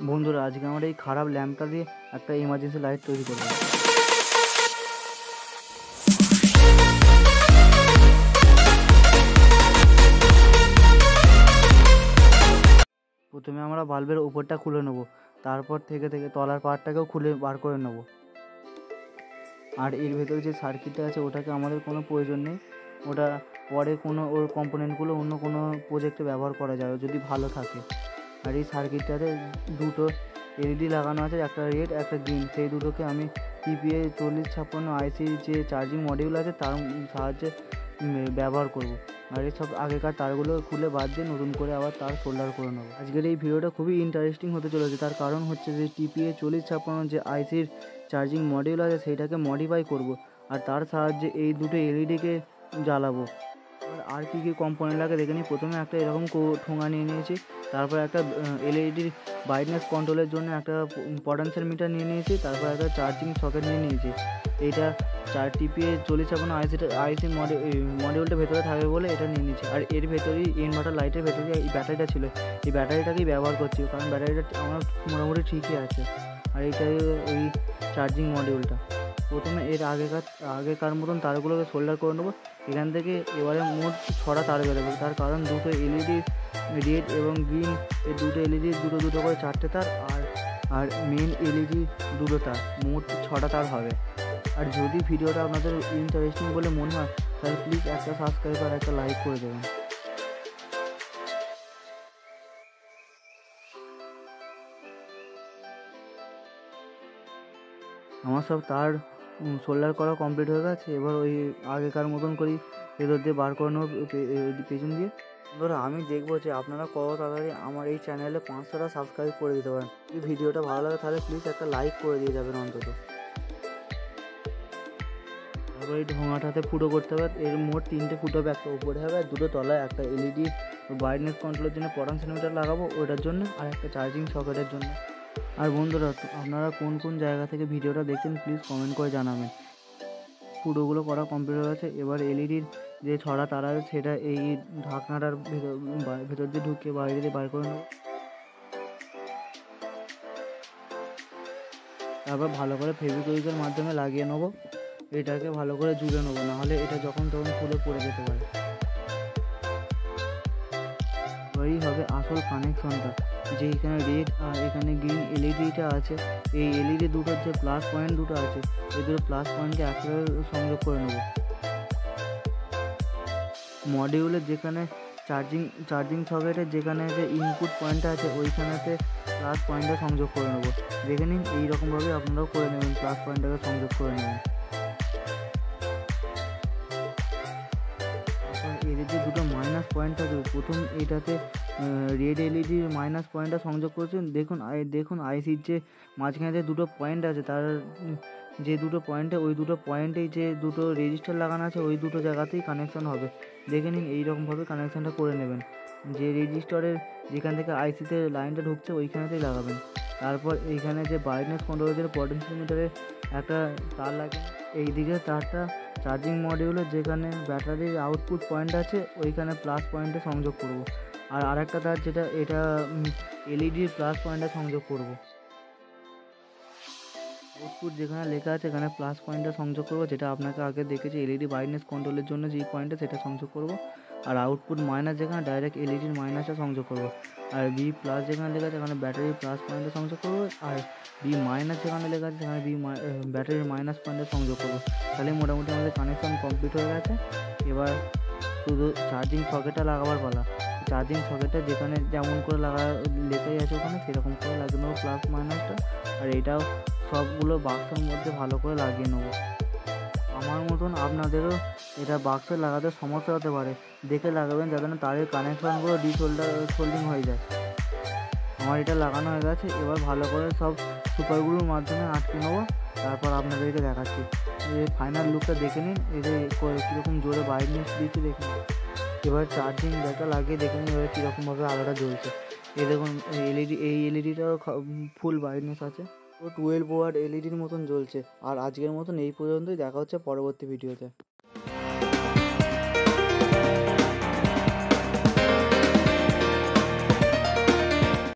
বন্ধুরা, আজকে আমরা এই খারাপ ল্যাম্পটা দিয়ে একটা এমার্জেন্সি লাইট তৈরি করব। প্রথমে আমরা বাল্বের উপরটা খুলে নেব, তারপর থেকে তলার পার্টটাকেও খুলে বার করে নেব। আর এর ভেতরে যে সার্কিটটা আছে ওটাকে আমাদের কোনো প্রয়োজন নেই, ওটা পরে কোনো ওর কম্পোনেন্টগুলো অন্য কোনো প্রজেক্টে ব্যবহার করা যাবে যদি ভালো থাকে। আর এই সার্কিটটাতে দুটো এলইডি লাগানো আছে, একটা রেড একটা গ্রিন। সেই দুটোকে আমি TPA 4056 আইসির যে চার্জিং মডিউল আছে তার সাহায্যে ব্যবহার করব। আর এই সব আগেকার তারগুলো খুলে বাদ দিয়ে নতুন করে আবার তার সোল্ডার করে নেবো। আজকের এই ভিডিওটা খুবই ইন্টারেস্টিং হতে চলেছে, তার কারণ হচ্ছে যে TPA 4056 যে আইসির চার্জিং মডিউল আছে সেইটাকে মডিফাই করব, আর তার সাহায্যে এই দুটো এলইডিকে জ্বালাবো। আর কী কী কম্পোনেন্ট লাগে দেখে নিই। প্রথমে একটা এরকম ঠোঙা নিয়ে নিয়েছি, তারপর একটা এলইডির ব্রাইটনেস কন্ট্রোলের জন্য একটা পটেনশিয়াল মিটার নিয়ে নিয়েছি, তারপর একটা চার্জিং সকেট নিয়ে নিয়েছি। এইটা TPA 4056 আইসি মডিউলটা ভেতরে থাকবে বলে এটা নিয়ে নিয়েছি। আর এর ভেতরেই ইনভার্টার লাইটের ভেতরে এই ব্যাটারিটা ছিল, এই ব্যাটারিটাকেই ব্যবহার করছি, কারণ ব্যাটারিটা আমার মোটামুটি ঠিকই আছে। আর এইটাই ওই চার্জিং মডিউলটা। প্রথমে এর আগেকার মতন তারগুলোকে সোল্ডার করে নেবো। এখান থেকে এবারে মোট 6টা তার বেরোবে, তার কারণ দুটো এলইডি রেড এবং গ্রিন, এই দুটো এলইডি দুটো করে 4টে তার, আর মেন এলইডি 2টো তার, মোট 6টা তার হবে। আর যদি ভিডিওটা আপনাদের ইন্টারেস্টিং বলে মনে হয় তাহলে প্লিজ একটা সাবস্ক্রাইব আর একটা লাইক করে দেবেন। আমার সব তার সোল্ডার করা কমপ্লিট হয়ে গেছে। এবার ওই আগেকার মতন করেই ভেতর দিয়ে বার করে নেবো পেছন দিয়ে। ধরো আমি দেখবো যে আপনারা কত তাড়াতাড়ি আমার এই চ্যানেলে 500টা সাবস্ক্রাইব করে দিতে পারেন। যদি ভিডিওটা ভালো লাগে তাহলে প্লিজ একটা লাইক করে দিয়ে যাবেন অন্তত। তারপর এই ঢোঙাটাতে ফুটো করতে হবে। এর মোট 3টে ফুটো হবে, একটা উপরে হবে আর 2টো তলায়। একটা এলইডি ব্রাইটনেস কন্ট্রোলের জন্য পটেনশিয়াল মিটার লাগাবো ওটার জন্য, আর একটা চার্জিং সকেটের জন্য। আর বন্ধুরা, আপনারা কোন কোন জায়গা থেকে ভিডিওটা দেখছেন প্লিজ কমেন্ট করে জানাবেন। ফুটোগুলো করা কমপ্লিট হয়ে গেছে। এবার এলইডির যে ছড়া তার আছে সেটা এই ঢাকনাটার ভেতর দিয়ে ঢুকিয়ে বাইরে দিয়ে বার করে নেব। তারপর ভালো করে ফেভিকুইকের মাধ্যমে লাগিয়ে নেবো। এটাকে ভালো করে জুড়ে নেবো, নাহলে এটা যখন তখন খুলে পড়ে যেতে পারে। এই হবে আসল কানেকশনটা, যে এখানে রেড আর এখানে গ্রিন এলইডিটা আছে। এই এলইডি দুটোর যে প্লাস পয়েন্ট দুটো আছে, এই দুটো প্লাস পয়েন্টকে একসাথে সংযোগ করে নেব। মডিউলের যেখানে চার্জিং সকেটের যেখানে যে ইনপুট পয়েন্টটা আছে ওইখানেতে প্লাস পয়েন্টটা সংযোগ করে নেব। দেখে নিন এইরকমভাবে আপনারাও করে নেবেন, প্লাস পয়েন্টটাকে সংযোগ করে নেবেন। এর যে দুটো মাইনাস পয়েন্ট আছে, প্রথম এটাতে রেড এলইডির মাইনাস পয়েন্টটা সংযোগ করেছেন। দেখুন আইসির যে মাঝখানে যে দুটো পয়েন্ট আছে, তার যে দুটো পয়েন্টে ওই দুটো পয়েন্টেই যে দুটো রেজিস্টার লাগানো আছে ওই দুটো জায়গাতেই কানেকশন হবে। দেখে নিন এইরকমভাবে কানেকশানটা করে নেবেন। যে রেজিস্টারের যেখান থেকে আইসিতে লাইনটা ঢুকছে ওইখানেতেই লাগাবেন। তারপর এইখানে যে ব্রাইটনেস কন্ট্রোলের জন্য পটেনশিয়াল মিটারে একটা তার লাগে, এইদিকে তারটা চার্জিং মডিউলের যেখানে ব্যাটারির আউটপুট পয়েন্ট আছে ওইখানে প্লাস পয়েন্টে সংযোগ করব। আর আরেকটা তার যেটা এটা এলইডির প্লাস পয়েন্টে সংযোগ করব। আউটপুট যেখানে লেখা আছে এখানে প্লাস পয়েন্টটা সংযোগ করব, যেটা আপনাকে আগে দেখেছি এলইডি ব্রাইটনেস কন্ট্রোলের জন্য যেই পয়েন্টটা সেটা সংযোগ করব। আর আউটপুট মাইনাস যেখানে ডাইরেক্ট এলইডির মাইনাসটা সংযোগ করব। আর বি প্লাস যেখানে লেখা আছে এখানে ব্যাটারির প্লাস পয়েন্টে সংযোগ করব। আর বি মাইনাস যেখানে লেখা আছে সেখানে ব্যাটারির মাইনাস পয়েন্টে সংযোগ করব। তাহলে মোটামুটি আমাদের কানেকশন কমপ্লিট হয়ে গেছে। এবার শুধু চার্জিং সকেটটা লাগাবার পালা। চার্জিং সকেটটা যেখানে যেমন করে লেখাই আছে ওখানে সেরকম করে লাগিয়ে নেবো প্লাস মাইনাসটা। আর এটাও সবগুলো বাক্সের মধ্যে ভালো করে লাগিয়ে নেবো। আমার মতন আপনাদেরও এটা বাক্সে লাগাতে সমস্যা হতে পারে, দেখে লাগাবেন যাতে না তারের কানেকশনগুলো সোল্ডিং হয়ে যায়। আমার এটা লাগানো হয়ে গেছে। এবার ভালো করে সব সুপারগুলোর মাধ্যমে আটকে নেবো, তারপর আপনাদেরকে দেখাচ্ছি। এই ফাইনাল লুকটা দেখে নিন, এই যে কীরকম জোরে ব্রাইটনেস দিচ্ছে দেখে নিন। এবার চার্জিং ব্যাগটা লাগিয়ে দেখে নিন এবার কীরকমভাবে আলোটা জ্বলছে। এই দেখুন এই এলইডিটাও ফুল ব্রাইটনেস আছে, ও 12 ওয়াট এলইডির মতন জ্বলছে। আর আজকের মতন এই পর্যন্তই, দেখা হচ্ছে পরবর্তী ভিডিওতে।